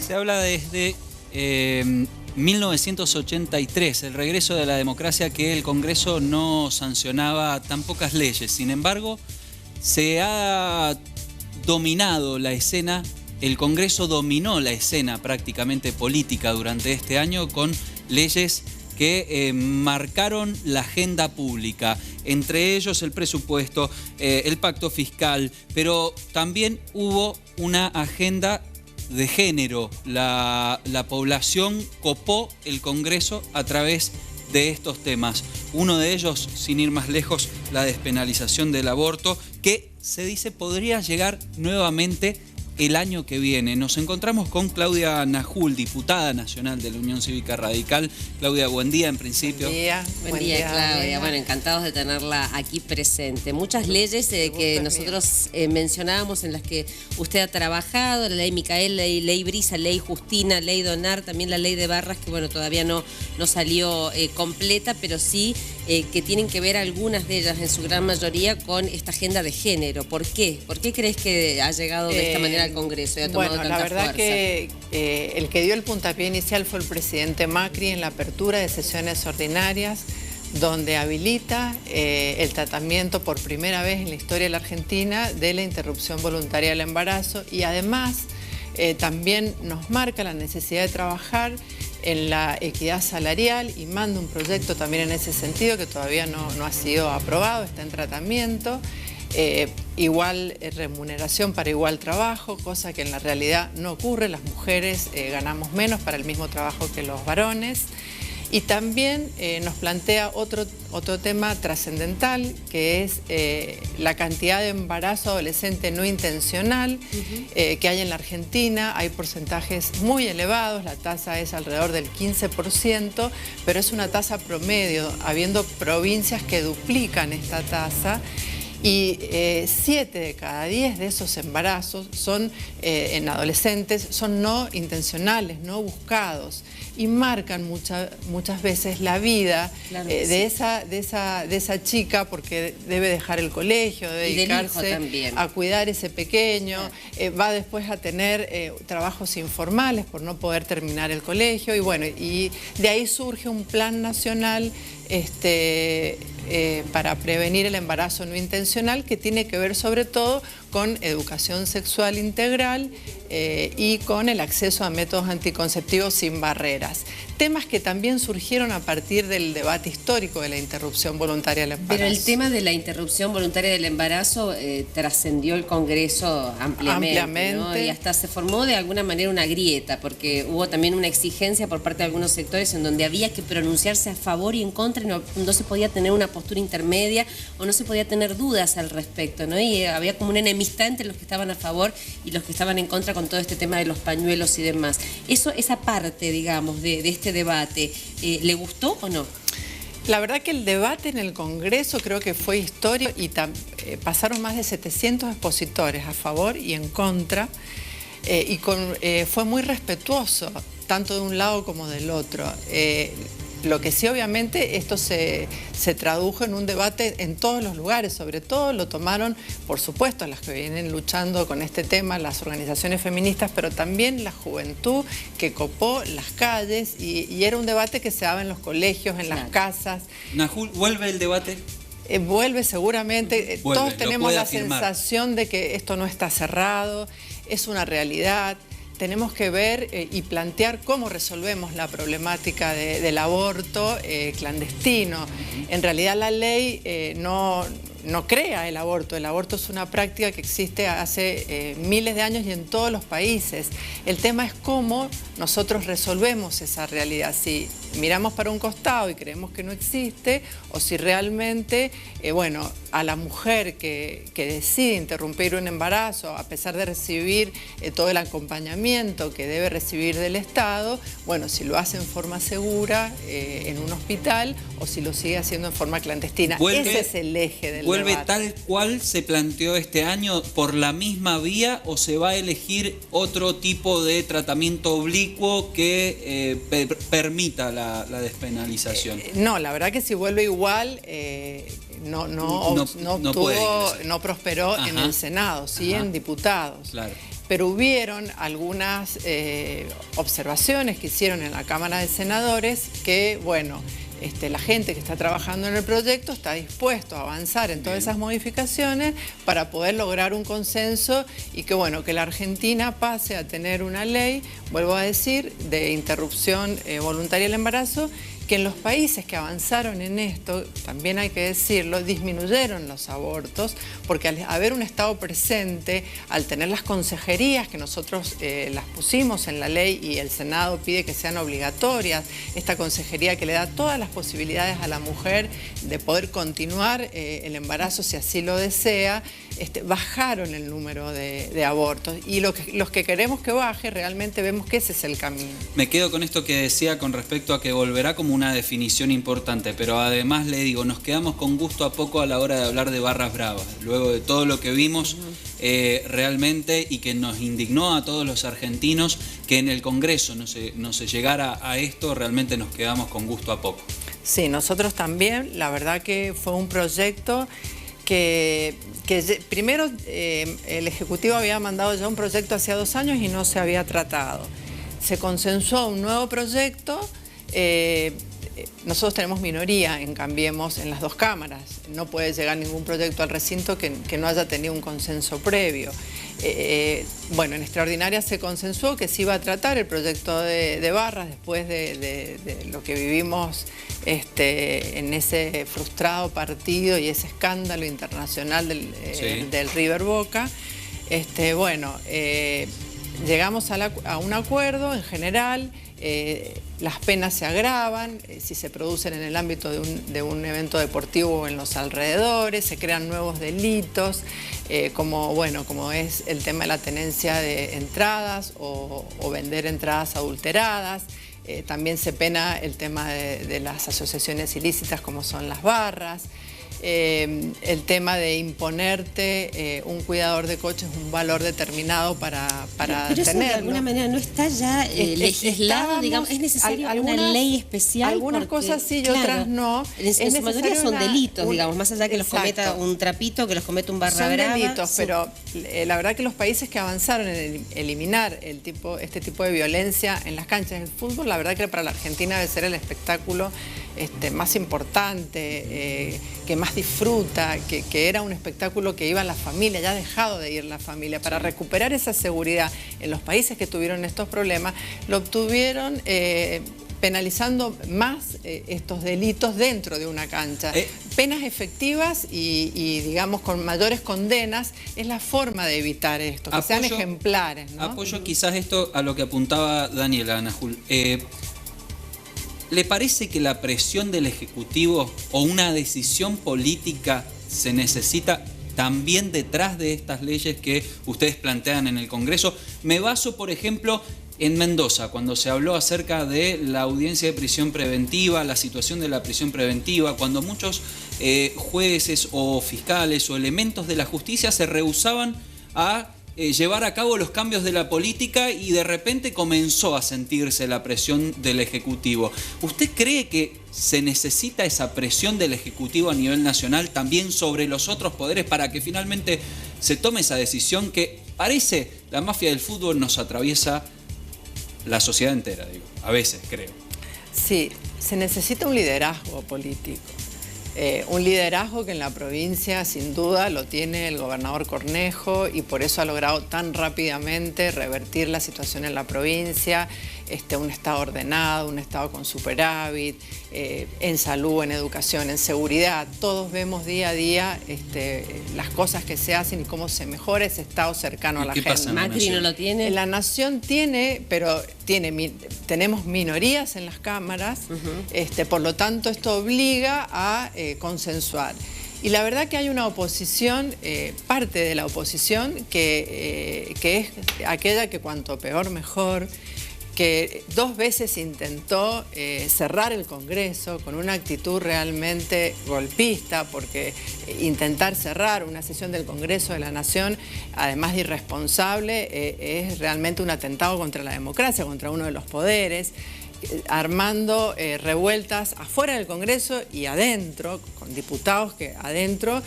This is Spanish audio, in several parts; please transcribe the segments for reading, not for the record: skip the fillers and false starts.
Se habla desde 1983, el regreso de la democracia, que el Congreso no sancionaba tan pocas leyes. Sin embargo, se ha dominado la escena, el Congreso dominó la escena prácticamente política durante este año con leyes que marcaron la agenda pública, entre ellos el presupuesto, el pacto fiscal, pero también hubo una agenda de género. La población copó el Congreso a través de estos temas. Uno de ellos, sin ir más lejos, la despenalización del aborto, que se dice podría llegar nuevamente el año que viene. Nos encontramos con Claudia Najul, diputada nacional de la Unión Cívica Radical. Claudia, buen día en principio. Buen día, Claudia. Bueno, encantados de tenerla aquí presente. Muchas leyes que nosotros mencionábamos, en las que usted ha trabajado: la ley Micaela, ley Brisa, ley Justina, ley Donar, también la ley de Barras, que bueno, todavía no salió completa, pero sí que tienen que ver algunas de ellas, en su gran mayoría, con esta agenda de género. ¿Por qué? ¿Por qué crees que ha llegado de esta manera al Congreso y ha tomado tanta la verdad fuerza? Que el que dio el puntapié inicial fue el presidente Macri en la apertura de sesiones ordinarias, donde habilita el tratamiento por primera vez en la historia de la Argentina de la interrupción voluntaria del embarazo, y además también nos marca la necesidad de trabajar en la equidad salarial, y manda un proyecto también en ese sentido que todavía no ha sido aprobado, está en tratamiento. Igual remuneración para igual trabajo, cosa que en la realidad no ocurre. Las mujeres ganamos menos para el mismo trabajo que los varones. Y también nos plantea otro tema trascendental, que es la cantidad de embarazo adolescente no intencional que hay en la Argentina. Hay porcentajes muy elevados, la tasa es alrededor del 15%, pero es una tasa promedio, habiendo provincias que duplican esta tasa. Y 7 de cada 10 de esos embarazos son en adolescentes, son no intencionales, no buscados, y marcan muchas veces la vida de esa chica, porque debe dejar el colegio, debe dedicarse a cuidar ese pequeño, va después a tener trabajos informales por no poder terminar el colegio, y bueno, y de ahí surge un plan nacional para prevenir el embarazo no intencional, que tiene que ver sobre todo con educación sexual integral y con el acceso a métodos anticonceptivos sin barreras. Temas que también surgieron a partir del debate histórico de la interrupción voluntaria del embarazo. Pero el tema de la interrupción voluntaria del embarazo trascendió el Congreso ampliamente, ¿no? Y hasta se formó de alguna manera una grieta, porque hubo también una exigencia por parte de algunos sectores en donde había que pronunciarse a favor y en contra, y no se podía tener una postura intermedia, o no se podía tener dudas al respecto, ¿no? Y había como una enemistad entre los que estaban a favor y los que estaban en contra con todo este tema de los pañuelos y demás. Esa parte, digamos, de este debate, ¿le gustó o no? La verdad que el debate en el Congreso creo que fue histórico, y pasaron más de 700 expositores a favor y en contra, y fue muy respetuoso, tanto de un lado como del otro. Lo que sí, obviamente, esto se tradujo en un debate en todos los lugares. Sobre todo lo tomaron, por supuesto, las que vienen luchando con este tema, las organizaciones feministas, pero también la juventud, que copó las calles, y era un debate que se daba en los colegios, en las casas. Najul, ¿vuelve el debate? Vuelve seguramente. Vuelve, todos tenemos la afirmar. Sensación de que esto no está cerrado, es una realidad. Tenemos que ver y plantear cómo resolvemos la problemática del aborto clandestino. En realidad la ley no crea el aborto es una práctica que existe hace miles de años y en todos los países. El tema es cómo nosotros resolvemos esa realidad, si miramos para un costado y creemos que no existe, o si realmente, bueno, a la mujer que decide interrumpir un embarazo, a pesar de recibir todo el acompañamiento que debe recibir del Estado, bueno, si lo hace en forma segura en un hospital, o si lo sigue haciendo en forma clandestina. Ese es el eje del ¿Vuelve debate. tal cual se planteó este año, por la misma vía, o se va a elegir otro tipo de tratamiento oblicuo que permita la despenalización? No, la verdad que si vuelve igual, no prosperó en el Senado, sí. Ajá. En diputados. Claro. pero hubieron algunas observaciones que hicieron en la Cámara de Senadores que, bueno, la gente que está trabajando en el proyecto está dispuesto a avanzar en todas esas modificaciones para poder lograr un consenso y que, bueno, que la Argentina pase a tener una ley, vuelvo a decir, de interrupción voluntaria del embarazo, que en los países que avanzaron en esto, también hay que decirlo, disminuyeron los abortos, porque al haber un Estado presente, al tener las consejerías que nosotros las pusimos en la ley y el Senado pide que sean obligatorias, esta consejería que le da todas las posibilidades a la mujer de poder continuar el embarazo si así lo desea, bajaron el número de abortos. Y los que queremos que baje, realmente vemos que ese es el camino. Me quedo con esto que decía con respecto a que volverá como una definición importante, pero además le digo, nos quedamos con gusto a poco a la hora de hablar de barras bravas, luego de todo lo que vimos realmente y que nos indignó a todos los argentinos que en el Congreso no se llegara a esto, realmente nos quedamos con gusto a poco. Sí, nosotros también, la verdad que fue un proyecto que primero el Ejecutivo había mandado ya un proyecto hace 2 años y no se había tratado. Se consensuó un nuevo proyecto. Nosotros tenemos minoría en Cambiemos en las 2 cámaras. No puede llegar ningún proyecto al recinto que no haya tenido un consenso previo. Bueno, en extraordinaria se consensuó que se iba a tratar el proyecto de barras después de lo que vivimos en ese frustrado partido y ese escándalo internacional del River Boca. Bueno, llegamos a un acuerdo en general. Las penas se agravan si se producen en el ámbito de un evento deportivo o en los alrededores, se crean nuevos delitos, como es el tema de la tenencia de entradas o vender entradas adulteradas. También se pena el tema de las asociaciones ilícitas como son las barras. El tema de imponerte un cuidador de coches un valor determinado para tenerlo. Pero eso de alguna manera no está ya legislado, digamos, es necesario una ley especial. Algunas cosas sí y otras no. En su mayoría son delitos, digamos, más allá que los cometa un trapito, que los cometa un barra brava. Son delitos, pero la verdad que los países que avanzaron en eliminar este tipo de violencia en las canchas del fútbol, la verdad que para la Argentina debe ser el espectáculo más importante, que más disfruta, que era un espectáculo que iba la familia, ya ha dejado de ir la familia. Para recuperar esa seguridad en los países que tuvieron estos problemas, lo obtuvieron penalizando más estos delitos dentro de una cancha. Penas efectivas y digamos con mayores condenas es la forma de evitar esto, que sean ejemplares, ¿no? Apoyo quizás esto a lo que apuntaba Daniela, Anajul. ¿Le parece que la presión del Ejecutivo o una decisión política se necesita también detrás de estas leyes que ustedes plantean en el Congreso? Me baso, por ejemplo, en Mendoza, cuando se habló acerca de la audiencia de prisión preventiva, la situación de la prisión preventiva, cuando muchos jueces o fiscales o elementos de la justicia se rehusaban a llevar a cabo los cambios de la política y de repente comenzó a sentirse la presión del Ejecutivo. ¿Usted cree que se necesita esa presión del Ejecutivo a nivel nacional también sobre los otros poderes para que finalmente se tome esa decisión que parece la mafia del fútbol nos atraviesa la sociedad entera, digo, a veces creo? Sí, se necesita un liderazgo político. Un liderazgo que en la provincia sin duda lo tiene el gobernador Cornejo y por eso ha logrado tan rápidamente revertir la situación en la provincia, un estado ordenado, un estado con superávit, en salud, en educación, en seguridad. Todos vemos día a día las cosas que se hacen y cómo se mejora ese estado cercano a la gente. ¿Macri no lo tiene? La Nación tiene, pero tenemos minorías en las cámaras, por lo tanto esto obliga a consensuar. Y la verdad que hay una oposición, parte de la oposición, que es aquella que cuanto peor mejor, que 2 veces intentó cerrar el Congreso con una actitud realmente golpista, porque intentar cerrar una sesión del Congreso de la Nación, además de irresponsable, es realmente un atentado contra la democracia, contra uno de los poderes. armando revueltas afuera del Congreso y adentro, con diputados que adentro,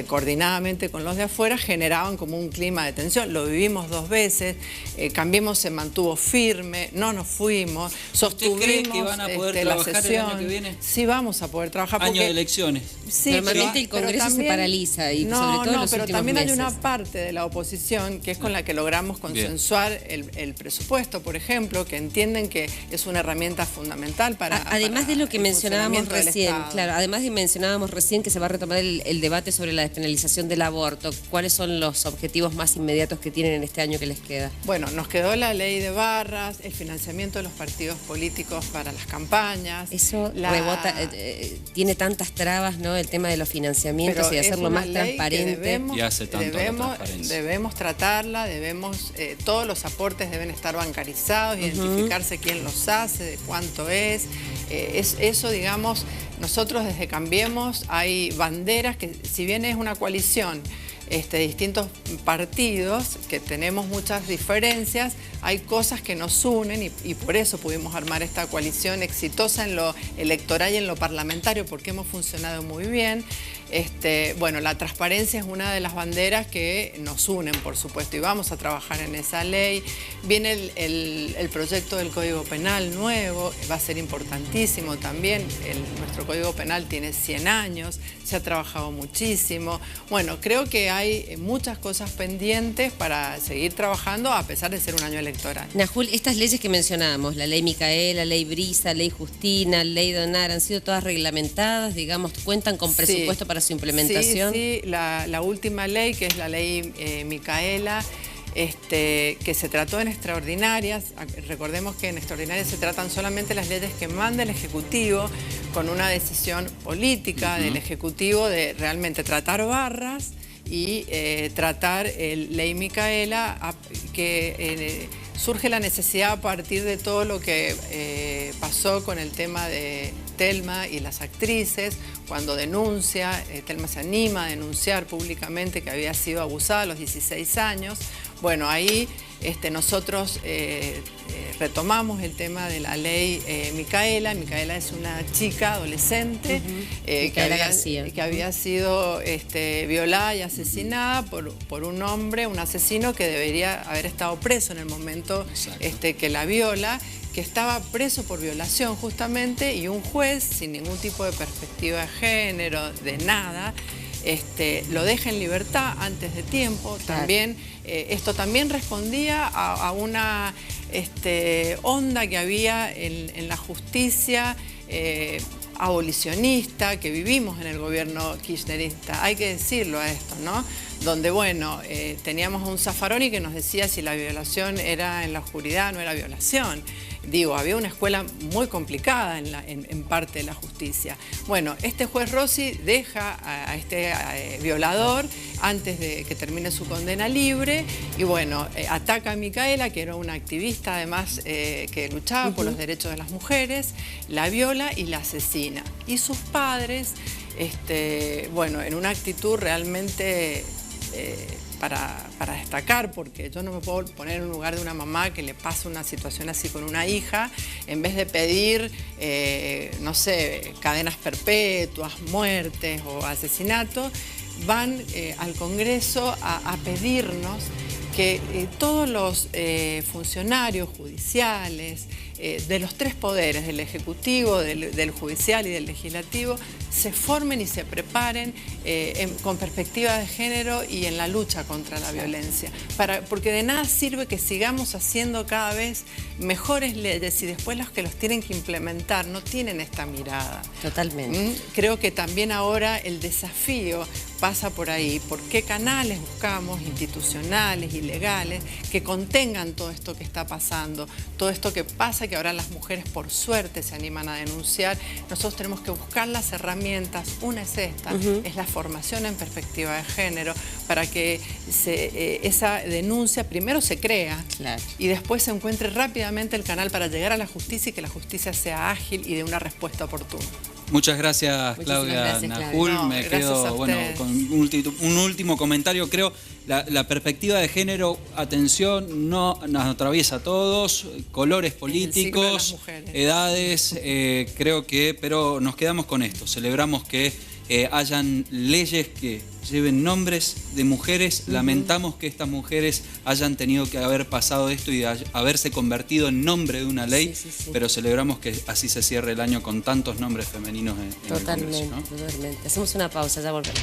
coordinadamente con los de afuera, generaban como un clima de tensión. Lo vivimos 2 veces, Cambiemos se mantuvo firme, no nos fuimos, sostuvimos ¿Usted cree que van a poder trabajar la sesión. el año que viene? Sí, vamos a poder trabajar. Año de elecciones. Sí, normalmente el Congreso también, se paraliza y sobre todo en los pero últimos también hay meses. una parte de la oposición que es con la que logramos consensuar el presupuesto, por ejemplo, que entienden que es una herramienta fundamental para... Además de lo que mencionábamos recién, claro, además de mencionábamos recién que se va a retomar el debate sobre la despenalización del aborto, ¿cuáles son los objetivos más inmediatos que tienen en este año que les queda? Bueno, nos quedó la ley de barras, el financiamiento de los partidos políticos para las campañas. Eso rebota, tiene tantas trabas, ¿no? El tema de los financiamientos y hacerlo más transparente. Y hace tanto debemos tratarla, todos los aportes deben estar bancarizados, identificarse quién los hace, de cuánto es. Eso, digamos, nosotros desde Cambiemos hay banderas que, si bien es una coalición, distintos partidos que tenemos muchas diferencias, hay cosas que nos unen y por eso pudimos armar esta coalición exitosa en lo electoral y en lo parlamentario, porque hemos funcionado muy bien. Bueno, la transparencia es una de las banderas que nos unen, por supuesto, y vamos a trabajar en esa ley. Viene el proyecto del Código Penal nuevo, va a ser importantísimo también. Nuestro Código Penal tiene 100 años, se ha trabajado muchísimo. Bueno, creo que hay muchas cosas pendientes para seguir trabajando a pesar de ser un año electoral. Najul, estas leyes que mencionábamos, la ley Micaela, la ley Brisa, ley Justina, ley Donar, ¿han sido todas reglamentadas? Digamos, ¿cuentan con presupuesto para su implementación? Sí, la última ley, que es la ley Micaela, que se trató en extraordinarias. Recordemos que en extraordinarias se tratan solamente las leyes que manda el Ejecutivo, con una decisión política del Ejecutivo de realmente tratar barras y tratar ley Micaela, que surge la necesidad a partir de todo lo que pasó con el tema de Telma y las actrices, cuando denuncia, Telma se anima a denunciar públicamente que había sido abusada a los 16 años. Bueno, ahí nosotros retomamos el tema de la ley Micaela. Micaela es una chica adolescente que había sido violada y asesinada por un hombre, un asesino que debería haber estado preso en el momento que la viola, que estaba preso por violación justamente, y un juez, sin ningún tipo de perspectiva de género, de nada, lo deja en libertad antes de tiempo. También, esto también respondía a una onda que había en la justicia abolicionista que vivimos en el gobierno kirchnerista. Hay que decirlo a esto, ¿no? Donde, bueno, teníamos a un Zaffaroni que nos decía si la violación era en la oscuridad, no era violación. Digo, había una escuela muy complicada en parte de la justicia. Bueno, este juez Rossi deja a este violador antes de que termine su condena libre y, bueno, ataca a Micaela, que era una activista además que luchaba por los derechos de las mujeres, la viola y la asesina. Y sus padres, bueno, en una actitud realmente... para destacar, porque yo no me puedo poner en un lugar de una mamá que le pasa una situación así con una hija, en vez de pedir, no sé, cadenas perpetuas, muertes o asesinatos, van al Congreso a pedirnos que todos los funcionarios judiciales, de los 3 poderes, del Ejecutivo, del Judicial y del Legislativo, se formen y se preparen con perspectiva de género y en la lucha contra la violencia. Porque de nada sirve que sigamos haciendo cada vez mejores leyes y después los que los tienen que implementar no tienen esta mirada. Totalmente. Creo que también ahora el desafío pasa por ahí. ¿Por qué canales buscamos institucionales y legales que contengan todo esto que está pasando? Todo esto que pasa, que ahora las mujeres por suerte se animan a denunciar. Nosotros tenemos que buscar las herramientas. Una es esta, es la formación en perspectiva de género, para que esa denuncia primero se crea y después se encuentre rápidamente el canal para llegar a la justicia y que la justicia sea ágil y de una respuesta oportuna. Muchas gracias, Claudia Najul. No, me quedo con un último comentario. Creo la perspectiva de género, atención, no nos atraviesa a todos, colores políticos, edades, creo que, pero nos quedamos con esto. Celebramos que hayan leyes que lleven nombres de mujeres. Lamentamos que estas mujeres hayan tenido que haber pasado esto y haberse convertido en nombre de una ley, pero celebramos que así se cierre el año con tantos nombres femeninos en el Congreso, ¿no? Totalmente. Hacemos una pausa, ya volvemos.